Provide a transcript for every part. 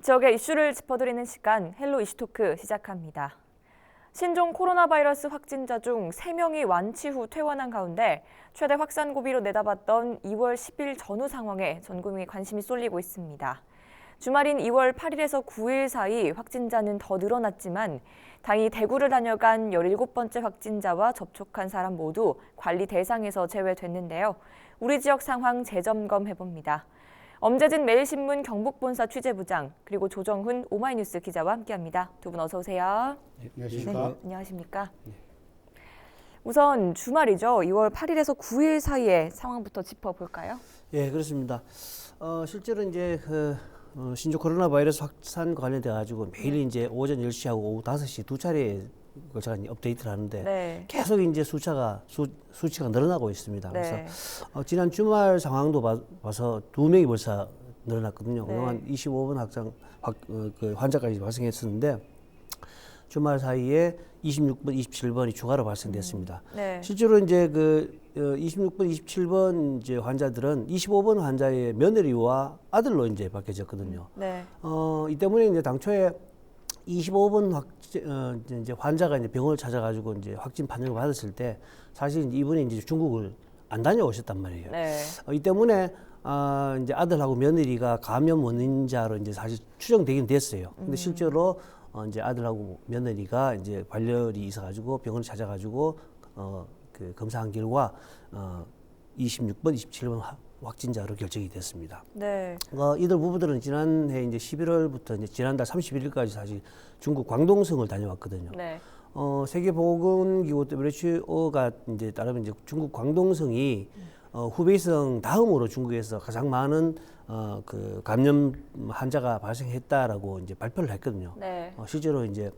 지역의 이슈를 짚어드리는 시간 헬로 이슈토크 시작합니다. 신종 코로나 바이러스 확진자 중 3명이 완치 후 퇴원한 가운데 최대 확산 고비로 내다봤던 2월 10일 전후 상황에 전 국민의 관심이 쏠리고 있습니다. 주말인 2월 8일에서 9일 사이 확진자는 더 늘어났지만 당이 대구를 다녀간 17번째 확진자와 접촉한 사람 모두 관리 대상에서 제외됐는데요. 우리 지역 상황 재점검해봅니다. 엄재진 매일신문 경북본사 취재부장 그리고 조정훈 오마이뉴스 기자와 함께합니다. 두 분 어서 오세요. 네, 안녕하십니까. 네, 안녕하십니까. 우선 주말이죠. 2월 8일에서 9일 사이의 상황부터 짚어볼까요? 예, 그렇습니다. 실제로 이제 신종 코로나 바이러스 확산 관련돼 가지고 매일 이제 오전 10시하고 오후 5시 두 차례 제가 업데이트를 하는데 네. 계속 이제 수치가 늘어나고 있습니다. 네. 그래서 지난 주말 상황도 봐서 2명이 벌써 늘어났거든요. 네. 그동안 25번 환자까지 발생했었는데 주말 사이에 26번, 27번이 추가로 발생됐습니다. 네. 실제로 이제 26번, 27번 이제 환자들은 25번 환자의 며느리와 아들로 이제 밝혀졌거든요. 네. 이 때문에 이제 당초에 25번 이제 환자가 이제 병원을 찾아가지고 이제 확진 판정을 받았을 때 사실 이제 이분이 이제 중국을 안 다녀오셨단 말이에요. 네. 이 때문에 이제 아들하고 며느리가 감염 원인자로 이제 사실 추정되긴 됐어요. 근데 실제로 이제 아들하고 며느리가 이제 관련이 있어가지고 병원을 찾아가지고 그 검사한 결과 26번, 27번 확진자로 결정이 됐습니다. 네. 이들 부부들은 지난해 이제 11월부터 이제 지난달 31일까지 사실 중국 광동성을 다녀왔거든요. 네. 세계보건기구 WHO가 이제 따르면 이제 중국 광동성이 후베이성 다음으로 중국에서 가장 많은 그 감염 환자가 발생했다라고 이제 발표를 했거든요. 네. 실제로 이제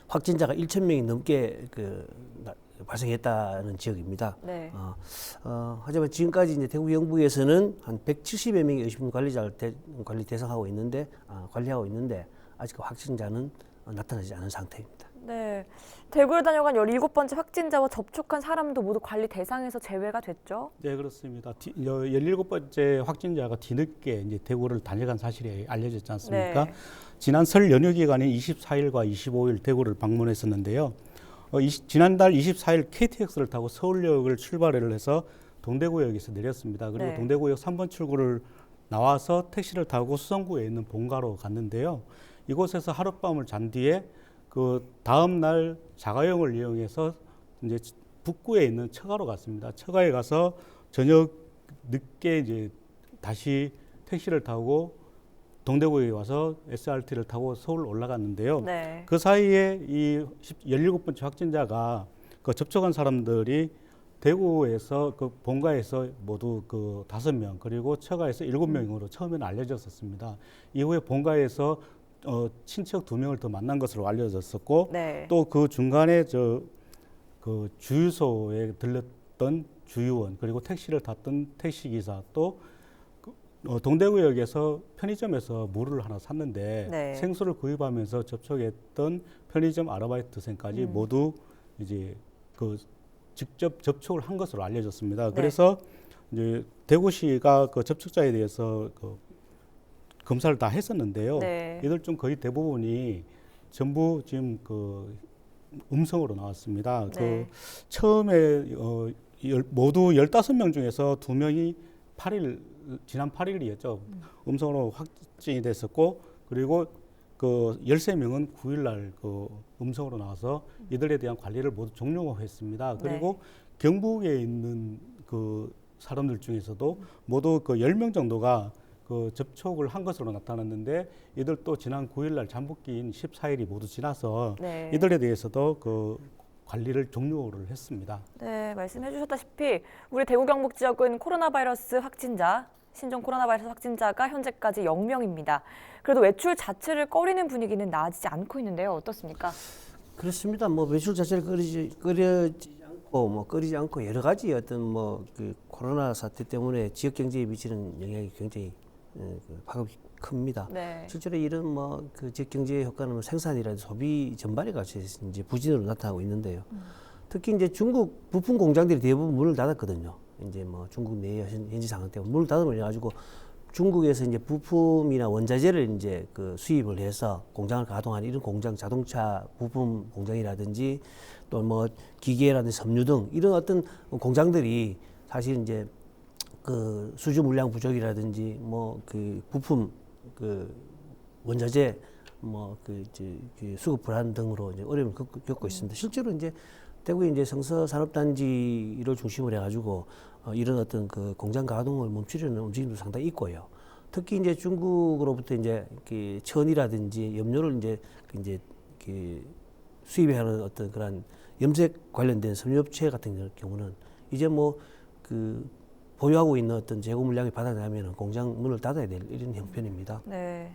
확진자가 1,000명이 넘게 발생했다는 지역입니다. 네. 하지만 지금까지 이제 대구 영북에서는 한 170여 명의 의심 관리자를 관리하고 있는데 아직 확진자는 나타나지 않은 상태입니다. 네. 대구를 다녀간 17번째 확진자와 접촉한 사람도 모두 관리 대상에서 제외가 됐죠? 네, 그렇습니다. 17번째 확진자가 뒤늦게 이제 대구를 다녀간 사실이 알려졌지 않습니까? 네. 지난 설 연휴 기간인 24일과 25일 대구를 방문했었는데요. 지난달 24일 KTX를 타고 서울역을 출발을 해서 동대구역에서 내렸습니다. 그리고 네. 동대구역 3번 출구를 나와서 택시를 타고 수성구에 있는 본가로 갔는데요. 이곳에서 하룻밤을 잔 뒤에 그 다음 날 자가용을 이용해서 이제 북구에 있는 처가로 갔습니다. 처가에 가서 저녁 늦게 이제 다시 택시를 타고 동대구에 와서 SRT를 타고 서울 올라갔는데요. 네. 그 사이에 이 17번째 확진자가 그 접촉한 사람들이 대구에서 그 본가에서 모두 그 5명 그리고 처가에서 7명으로 처음에는 알려졌었습니다. 이후에 본가에서 친척 2명을 더 만난 것으로 알려졌었고 네. 또 그 중간에 그 주유소에 들렸던 주유원 그리고 택시를 탔던 택시기사 또 동대구역에서 편의점에서 물을 하나 샀는데 네. 생수를 구입하면서 접촉했던 편의점 아르바이트생까지 모두 이제 그 직접 접촉을 한 것으로 알려졌습니다. 네. 그래서 이제 대구시가 그 접촉자에 대해서 그 검사를 다 했었는데요. 네. 이들 중 거의 대부분이 전부 지금 그 음성으로 나왔습니다. 네. 그 처음에 모두 15명 중에서 2명이 지난 8일이었죠. 음성으로 확진이 됐었고 그리고 그 13명은 9일날 그 음성으로 나와서 이들에 대한 관리를 모두 종료했습니다. 그리고 경북에 있는 그 사람들 중에서도 모두 그 10명 정도가 그 접촉을 한 것으로 나타났는데 이들도 지난 9일날 잠복기인 14일이 모두 지나서 네. 이들에 대해서도 그 관리를 종료를 했습니다. 네, 말씀해 주셨다시피 우리 대구 경북 지역은 신종 코로나 바이러스 확진자가 현재까지 0명입니다. 그래도 외출 자체를 꺼리는 분위기는 나아지지 않고 있는데요. 어떻습니까? 그렇습니다. 뭐 외출 자체를 꺼리지 않고 여러 가지 어떤 그 코로나 사태 때문에 지역 경제에 미치는 영향이 굉장히 파급이 큽니다. 네. 실제로 이런 그 지역 경제의 효과는 생산이라든지 소비 전반에 같이 이제 부진으로 나타나고 있는데요. 특히 이제 중국 부품 공장들이 대부분 문을 닫았거든요. 이제 중국 내 현지 상황 때문에 문을 닫아버려 가지고 중국에서 이제 부품이나 원자재를 이제 그 수입을 해서 공장을 가동하는 이런 공장, 자동차 부품 공장이라든지 또 뭐 기계라든지 섬유 등 이런 어떤 공장들이 사실 이제 그 수주 물량 부족이라든지 뭐 그 부품 그 원자재 뭐 그 수급 불안 등으로 이제 어려움을 겪고 있습니다. 실제로 이제 대구 이제 성서 산업단지를 중심으로 해가지고 이런 어떤 그 공장 가동을 멈추려는 움직임도 상당히 있고요. 특히 이제 중국으로부터 이제 그 천이라든지 염료를 이제 그 수입하는 어떤 그런 염색 관련된 섬유업체 같은 경우는 이제 뭐 그 보유하고 있는 어떤 재고 물량이 바닥나면 공장 문을 닫아야 될 이런 형편입니다. 네.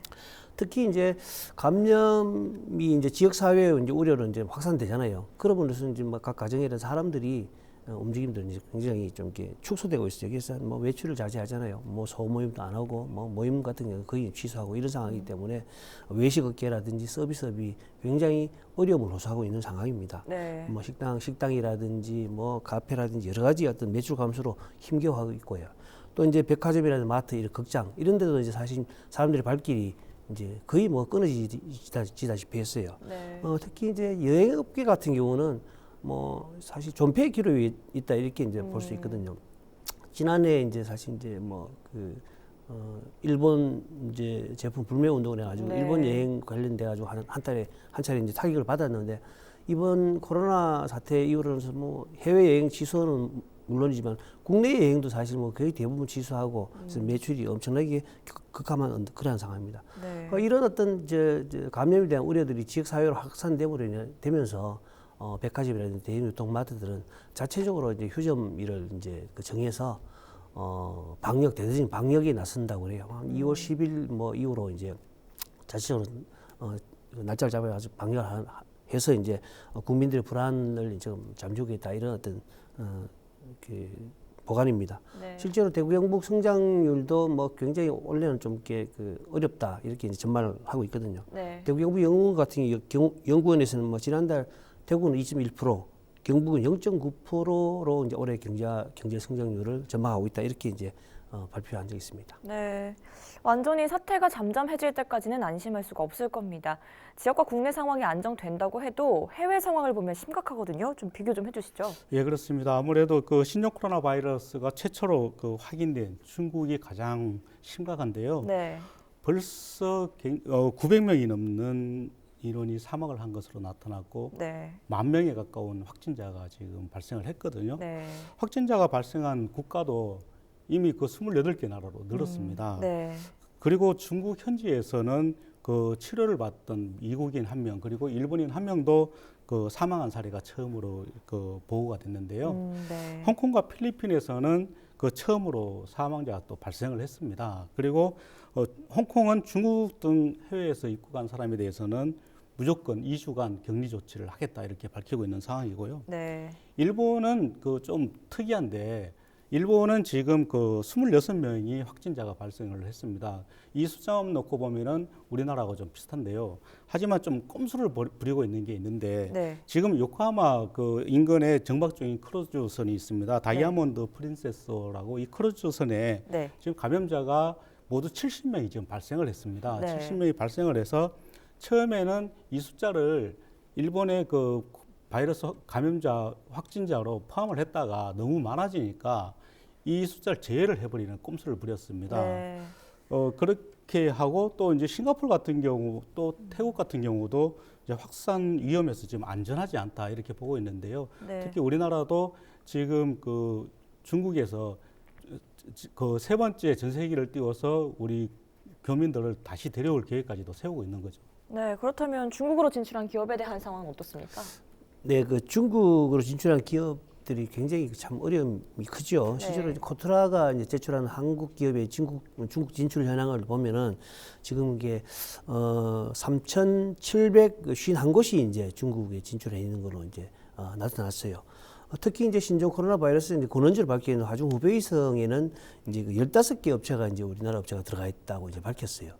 특히 이제 감염이 이제 지역 사회에 이제 우려로 이제 확산되잖아요. 그러면서 이제 막 각 가정에 사람들이 움직임들이 이제 굉장히 좀 이렇게 축소되고 있어요. 여기서 뭐 외출을 자제하잖아요. 뭐 소모임도 안 하고 뭐 모임 같은 경우 거의 취소하고 이런 상황이기 때문에 외식 업계라든지 서비스업이 굉장히 어려움을 호소하고 있는 상황입니다. 네. 뭐 식당이라든지 뭐 카페라든지 여러 가지 어떤 매출 감소로 힘겨워하고 있고요. 또 이제 백화점이라든지 마트, 이런 극장 이런 데도 이제 사실 사람들의 발길이 이제 거의 뭐 끊어지다시피 했어요. 네. 특히 이제 여행업계 같은 경우는 뭐 사실 존폐의 기로에 있다 이렇게 이제 볼 수 있거든요. 지난해 이제 사실 이제 뭐 일본 이제 제품 불매 운동을 해가지고 네. 일본 여행 관련돼 가지고 한 차례 이제 타격을 받았는데 이번 코로나 사태 이후로는 뭐 해외 여행 취소는 물론이지만 국내 여행도 사실 뭐 거의 대부분 취소하고 그래서 매출이 엄청나게 극함한 그러한 상황입니다. 네. 이런 어떤 감염에 대한 우려들이 지역 사회로 확산되면서 백화점이라든지 대형유통마트들은 자체적으로 이제 휴점일을 이제 그 정해서 대대적인 방역에 나선다고 그래요. 한 2월 10일 뭐 이후로 이제 자체적으로 날짜를 잡아가지고 방역을 해서 이제 국민들의 불안을 좀 잠재우겠다 이런 어떤 그 보관입니다. 네. 실제로 대구 경북 성장률도 뭐 굉장히 올해는 좀 이렇게 어렵다 이렇게 이제 전망을 하고 있거든요. 네. 대구 경북 연구원 같은 연구원에서는 뭐 지난달 대구는 2.1%, 경북은 0.9%로 이제 올해 경제 성장률을 전망하고 있다 이렇게 이제 발표한 적이 있습니다. 네. 완전히 사태가 잠잠해질 때까지는 안심할 수가 없을 겁니다. 지역과 국내 상황이 안정된다고 해도 해외 상황을 보면 심각하거든요. 좀 비교 좀 해주시죠. 예, 그렇습니다. 아무래도 그 신종 코로나 바이러스가 최초로 그 확인된 중국이 가장 심각한데요. 네. 벌써 900명이 넘는 인원이 사망을 한 것으로 나타났고 네. 10,000명에 가까운 확진자가 지금 발생을 했거든요. 네. 확진자가 발생한 국가도 이미 그 28개 나라로 늘었습니다. 네. 그리고 중국 현지에서는 그 치료를 받던 미국인 1명 그리고 일본인 1명도 그 사망한 사례가 처음으로 그 보고가 됐는데요. 네. 홍콩과 필리핀에서는 그 처음으로 사망자가 또 발생을 했습니다. 그리고 홍콩은 중국 등 해외에서 입국한 사람에 대해서는 무조건 2주간 격리 조치를 하겠다 이렇게 밝히고 있는 상황이고요. 네. 일본은 그 좀 특이한데 일본은 지금 그 26명이 확진자가 발생을 했습니다. 이 숫자만 놓고 보면은 우리나라하고 좀 비슷한데요. 하지만 좀 꼼수를 부리고 있는 게 있는데 네. 지금 요코하마 그 인근에 정박 중인 크루즈선이 있습니다. 다이아몬드 프린세스라고 이 크루즈선에 네. 지금 감염자가 모두 70명이 지금 발생을 했습니다. 네. 70명이 발생을 해서 처음에는 이 숫자를 일본의 그 바이러스 감염자 확진자로 포함을 했다가 너무 많아지니까 이 숫자를 제외를 해버리는 꼼수를 부렸습니다. 네. 그렇게 하고 또 이제 싱가포르 같은 경우 또 태국 같은 경우도 이제 확산 위험에서 지금 안전하지 않다 이렇게 보고 있는데요. 네. 특히 우리나라도 지금 그 중국에서 그 세 번째 전세기를 띄워서 우리 교민들을 다시 데려올 계획까지도 세우고 있는 거죠. 네. 그렇다면 중국으로 진출한 기업에 대한 상황은 어떻습니까? 네, 그 중국으로 진출한 기업들이 굉장히 참 어려움이 크죠. 네. 실제로 이제 코트라가 이제 제출한 한국 기업의 중국 진출 현황을 보면은 지금 이게 3,751곳이 이제 중국에 진출해 있는 걸로 이제 나타났어요. 특히 이제 신종 코로나 바이러스 이제 근원지를 밝히는 화중 후베이성에는 이제 그 15개 업체가 이제 우리나라 업체가 들어가 있다고 이제 밝혔어요.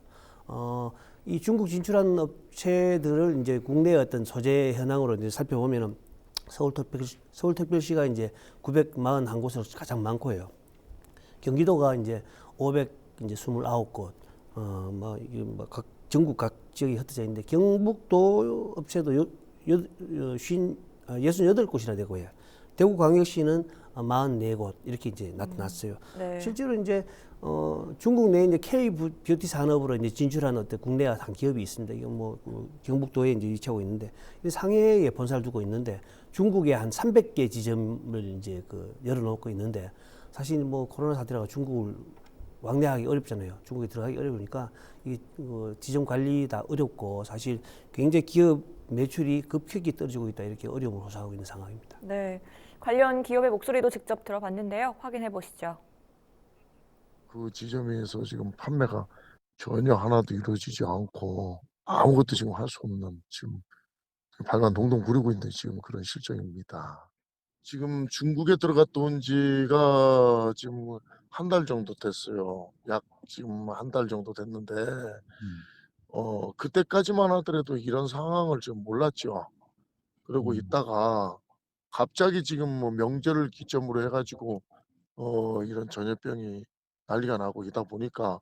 이 중국 진출한 업체들을 이제 국내 어떤 소재 현황으로 이제 살펴보면은 서울특별시가 이제 941곳으로 가장 많고요. 경기도가 이제 이제 29곳, 각 전국 각 지역이 흩어져 있는데 경북도 업체도 68곳이나 되고요. 대구광역시는 44곳 이렇게 이제 나타났어요. 네. 실제로 이제 중국 내 이제 K 뷰티 산업으로 이제 진출한 어떤 국내 한 기업이 있습니다. 이건 경북도에 이제 위치하고 있는데 상해에 본사를 두고 있는데 중국에 한 300개 지점을 이제 열어놓고 있는데 사실 코로나 사태라가 중국을 왕래하기 어렵잖아요. 중국에 들어가기 어려우니까 이 지점 관리 다 어렵고 사실 굉장히 기업 매출이 급격히 떨어지고 있다 이렇게 어려움을 호소하고 있는 상황입니다. 네. 관련 기업의 목소리도 직접 들어봤는데요. 확인해 보시죠. 그 지점에서 지금 판매가 전혀 하나도 이루어지지 않고 아무것도 지금 할 수 없는 지금 발만 동동 구르고 있는 지금 그런 실정입니다. 지금 중국에 들어갔다 온 지가 지금 한 달 정도 됐어요. 약 지금 한 달 정도 됐는데 그때까지만 하더라도 이런 상황을 좀 몰랐죠. 그러고 있다가 갑자기 지금 명절을 기점으로 해가지고 이런 전염병이 난리가 나고 이다 보니까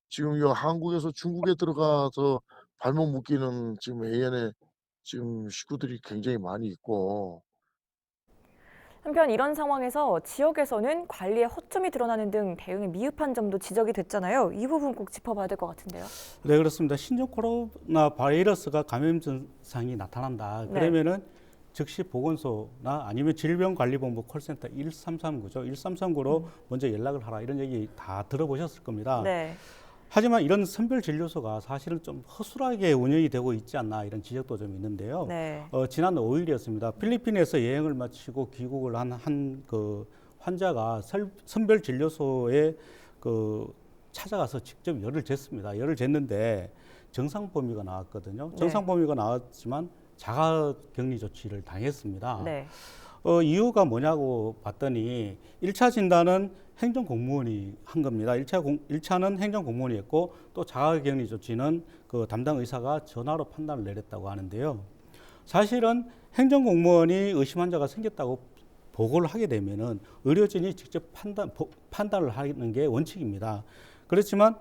지금 이 한국에서 중국에 들어가서 발목 묶이는 지금 AN의 지금 식구들이 굉장히 많이 있고 한편 이런 상황에서 지역에서는 관리에 허점이 드러나는 등 대응이 미흡한 점도 지적이 됐잖아요. 이 부분 꼭 짚어봐야 될 것 같은데요. 네, 그렇습니다. 신종 코로나 바이러스가 감염 증상이 나타난다. 그러면은 즉시 보건소나 아니면 질병관리본부 콜센터 1339죠. 1339로 먼저 연락을 하라. 이런 얘기 다 들어보셨을 겁니다. 네. 하지만 이런 선별진료소가 사실은 좀 허술하게 운영이 되고 있지 않나 이런 지적도 좀 있는데요. 네. 지난 5일이었습니다. 필리핀에서 여행을 마치고 귀국을 한 그 환자가 선별진료소에 찾아가서 직접 열을 쟀습니다. 열을 쟀는데 정상 범위가 나왔거든요. 네. 정상 범위가 나왔지만 자가격리 조치를 당했습니다. 네. 이유가 뭐냐고 봤더니 1차 진단은 행정공무원이 한 겁니다. 1차는 행정공무원이 했고 또 자가격리 조치는 그 담당 의사가 전화로 판단을 내렸다고 하는데요. 사실은 행정공무원이 의심 환자가 생겼다고 보고를 하게 되면은 의료진이 직접 판단을 하는 게 원칙입니다. 그렇지만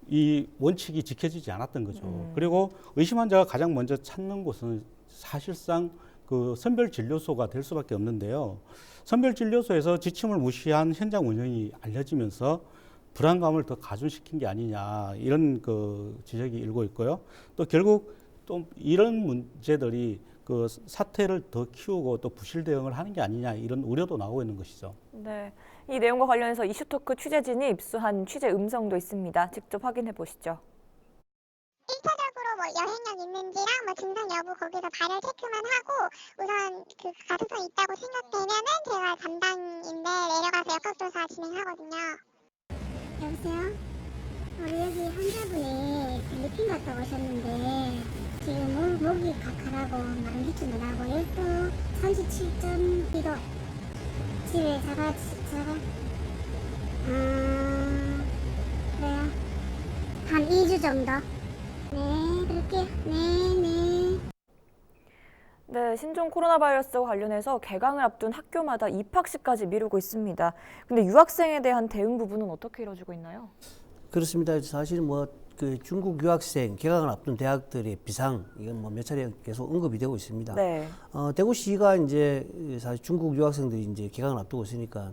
이 원칙이 지켜지지 않았던 거죠. 그리고 의심 환자가 가장 먼저 찾는 곳은 사실상 그 선별진료소가 될 수밖에 없는데요. 선별진료소에서 지침을 무시한 현장 운영이 알려지면서 불안감을 더 가중시킨 게 아니냐 이런 지적이 일고 있고요. 또 결국 또 이런 문제들이 그 사태를 더 키우고 또 부실 대응을 하는 게 아니냐 이런 우려도 나오고 있는 것이죠. 네. 이 내용과 관련해서 이슈토크 취재진이 입수한 취재 음성도 있습니다. 직접 확인해 보시죠. 1차적으로 여행력 있는지랑 증상 여부 거기서 발열 체크만 하고 우선 그 가능성이 있다고 생각되면은 제가 담당인데 내려가서 역학조사 진행하거든요. 여보세요? 우리 여기 환자분이 필리핀 갔다 오셨는데 지금 목이 칼칼하고 마른 기침도 나고 열도 37.2도 집에 자가 그래요? 한 2주 정도? 네, 그럴게요. 네. 네, 신종 코로나 바이러스와 관련해서 개강을 앞둔 학교마다 입학식까지 미루고 있습니다. 근데 유학생에 대한 대응 부분은 어떻게 이루어지고 있나요? 그렇습니다. 사실 중국 유학생 개강을 앞둔 대학들의 비상 이건 몇 차례 계속 언급이 되고 있습니다. 네. 대구시가 이제 사실 중국 유학생들이 이제 개강을 앞두고 있으니까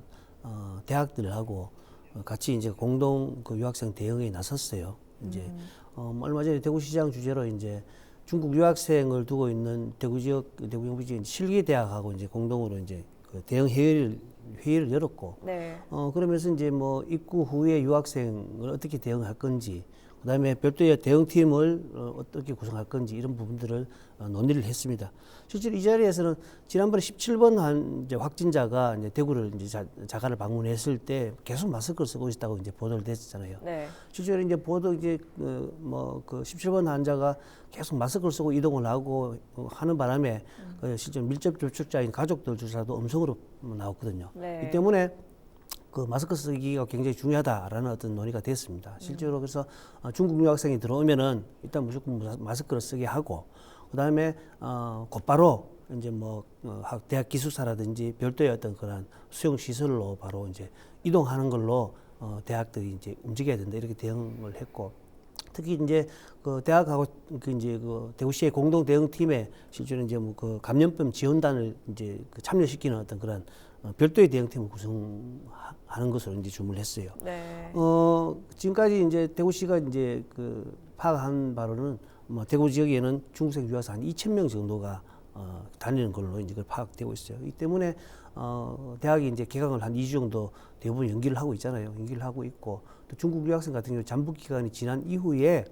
대학들하고 같이 이제 공동 유학생 대응에 나섰어요. 이제 얼마 전에 대구시장 주재로 이제 중국 유학생을 두고 있는 대구 경북 지역 실기대학하고 이제 공동으로 이제 대응 회의를 열었고, 네. 그러면서 이제 입국 후에 유학생을 어떻게 대응할 건지, 그다음에 별도의 대응팀을 어떻게 구성할 건지 이런 부분들을 논의를 했습니다. 실제로 이 자리에서는 지난번에 17번 이제 확진자가 이제 대구를 이제 자가를 방문했을 때 계속 마스크를 쓰고 있다고 이제 보도를 됐잖아요. 네. 실제로 이제 17번 환자가 계속 마스크를 쓰고 이동을 하고 하는 바람에 실제 밀접 접촉자인 가족들조차도 음성으로 나왔거든요. 네. 이 때문에 마스크 쓰기가 굉장히 중요하다라는 어떤 논의가 됐습니다. 실제로 그래서 중국 유학생이 들어오면은 일단 무조건 마스크를 쓰게 하고, 그 다음에 곧바로 이제 대학 기숙사라든지 별도의 어떤 그런 수용 시설로 바로 이제 이동하는 걸로 대학들이 이제 움직여야 된다 이렇게 대응을 했고 특히 이제 그 대학하고 그 이제 그 대구시의 공동 대응팀에 실제로 이제 뭐 그 감염병 지원단을 이제 그 참여시키는 어떤 그런 별도의 대응팀을 구성하는 것으로 이제 주문을 했어요. 네. 지금까지 이제 대구시가 이제 그 파악한 바로는 뭐 대구 지역에는 중국생 유학생 한 2,000명 정도가 다니는 걸로 이제 파악되고 있어요. 이 때문에 대학이 이제 개강을 한 2주 정도 대부분 연기를 하고 있잖아요. 연기를 하고 있고 또 중국 유학생 같은 경우 잠복 기간이 지난 이후에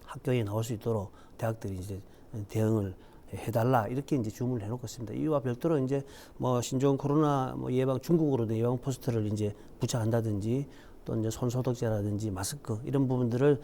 학교에 나올 수 있도록 대학들이 이제 대응을 해달라 이렇게 이제 주문을 해놓고 있습니다. 이와 별도로 이제 뭐 신종 코로나 뭐 예방 중국으로 된 예방 포스터를 이제 부착한다든지 또 이제 손 소독제라든지 마스크 이런 부분들을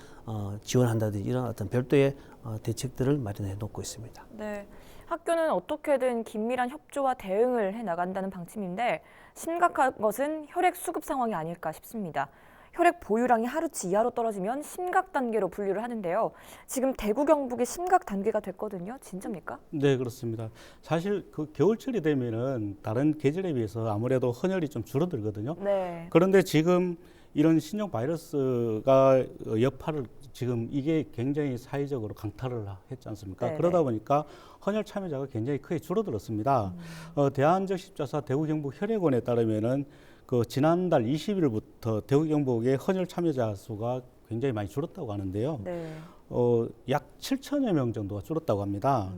지원한다든지 이런 어떤 별도의 대책들을 마련해 놓고 있습니다. 네. 학교는 어떻게든 긴밀한 협조와 대응을 해 나간다는 방침인데 심각한 것은 혈액 수급 상황이 아닐까 싶습니다. 혈액 보유량이 하루치 이하로 떨어지면 심각 단계로 분류를 하는데요. 지금 대구 경북이 심각 단계가 됐거든요. 진짜입니까? 네, 그렇습니다. 사실 그 겨울철이 되면은 다른 계절에 비해서 아무래도 헌혈이 좀 줄어들거든요. 네. 그런데 지금 이런 신종 바이러스가 여파를 지금 이게 굉장히 사회적으로 강타를 했지 않습니까? 네네. 그러다 보니까 헌혈 참여자가 굉장히 크게 줄어들었습니다. 대한적 십자사 대구 경북 혈액원에 따르면은 그 지난달 20일부터 대구 경북의 헌혈 참여자 수가 굉장히 많이 줄었다고 하는데요. 네. 약 7천여 명 정도가 줄었다고 합니다.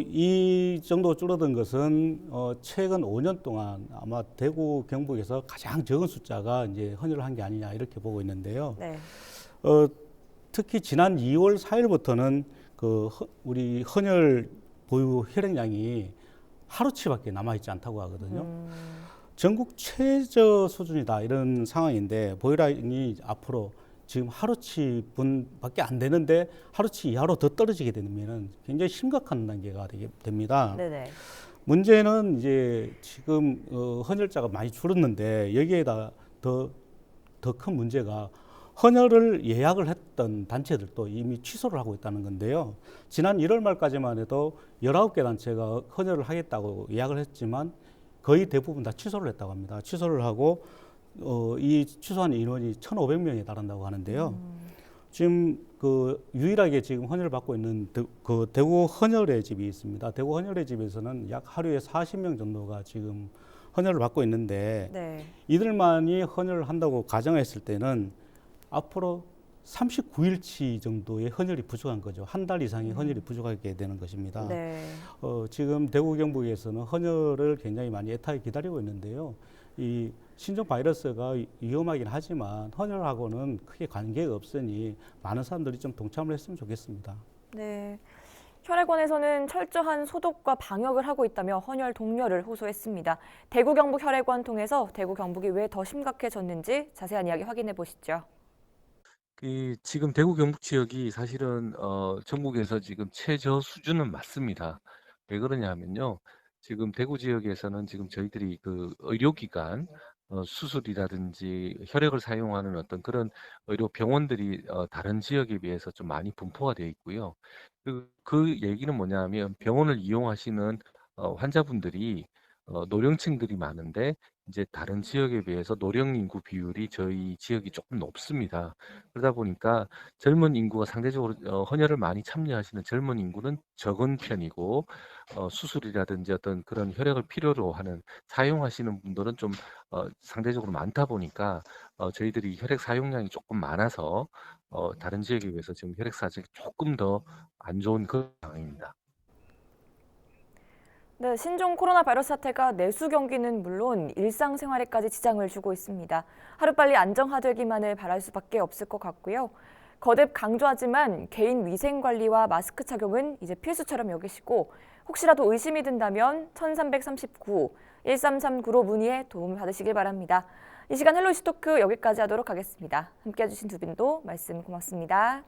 이 정도 줄어든 것은 최근 5년 동안 아마 대구 경북에서 가장 적은 숫자가 이제 헌혈을 한 게 아니냐 이렇게 보고 있는데요. 네. 특히 지난 2월 4일부터는 우리 헌혈 보유 혈액량이 하루치밖에 남아있지 않다고 하거든요. 전국 최저 수준이다 이런 상황인데 보유량이 앞으로 지금 하루치 분밖에 안 되는데 하루치 이하로 더 떨어지게 되면은 굉장히 심각한 단계가 됩니다. 네네. 문제는 이제 지금 헌혈자가 많이 줄었는데 여기에다 더 큰 문제가 헌혈을 예약을 했던 단체들도 이미 취소를 하고 있다는 건데요. 지난 1월 말까지만 해도 19개 단체가 헌혈을 하겠다고 예약을 했지만 거의 대부분 다 취소를 했다고 합니다. 취소를 하고 이 취소한 인원이 1,500명에 달한다고 하는데요. 지금 그 유일하게 지금 헌혈을 받고 있는 그 대구 헌혈의 집이 있습니다. 대구 헌혈의 집에서는 약 하루에 40명 정도가 지금 헌혈을 받고 있는데 네. 이들만이 헌혈을 한다고 가정했을 때는 앞으로 39일치 정도의 헌혈이 부족한 거죠. 한 달 이상의 헌혈이 부족하게 되는 것입니다. 네. 지금 대구 경북에서는 헌혈을 굉장히 많이 애타게 기다리고 있는데요. 이 신종 바이러스가 위험하긴 하지만 헌혈하고는 크게 관계가 없으니 많은 사람들이 좀 동참을 했으면 좋겠습니다. 네. 혈액원에서는 철저한 소독과 방역을 하고 있다며 헌혈 독려를 호소했습니다. 대구 경북 혈액원 통해서 대구 경북이 왜 더 심각해졌는지 자세한 이야기 확인해 보시죠. 지금 대구 경북 지역이 사실은 전국에서 지금 최저 수준은 맞습니다. 왜 그러냐 하면요. 지금 대구 지역에서는 지금 저희들이 그 의료기관 수술이라든지 혈액을 사용하는 어떤 그런 의료 병원들이 다른 지역에 비해서 좀 많이 분포가 되어 있고요. 그 얘기는 뭐냐 하면 병원을 이용하시는 환자분들이 노령층들이 많은데 이제 다른 지역에 비해서 노령 인구 비율이 저희 지역이 조금 높습니다. 그러다 보니까 젊은 인구가 상대적으로 헌혈을 많이 참여하시는 젊은 인구는 적은 편이고 수술이라든지 어떤 그런 혈액을 필요로 하는 사용하시는 분들은 좀 상대적으로 많다 보니까 저희들이 혈액 사용량이 조금 많아서 다른 지역에 비해서 지금 혈액 사정이 조금 더 안 좋은 그런 상황입니다. 네, 신종 코로나 바이러스 사태가 내수 경기는 물론 일상생활에까지 지장을 주고 있습니다. 하루빨리 안정화되기만을 바랄 수밖에 없을 것 같고요. 거듭 강조하지만 개인 위생 관리와 마스크 착용은 이제 필수처럼 여기시고 혹시라도 의심이 든다면 1339, 1339로 문의해 도움을 받으시길 바랍니다. 이 시간 헬로 이슈토크 여기까지 하도록 하겠습니다. 함께해 주신 두 분도 말씀 고맙습니다.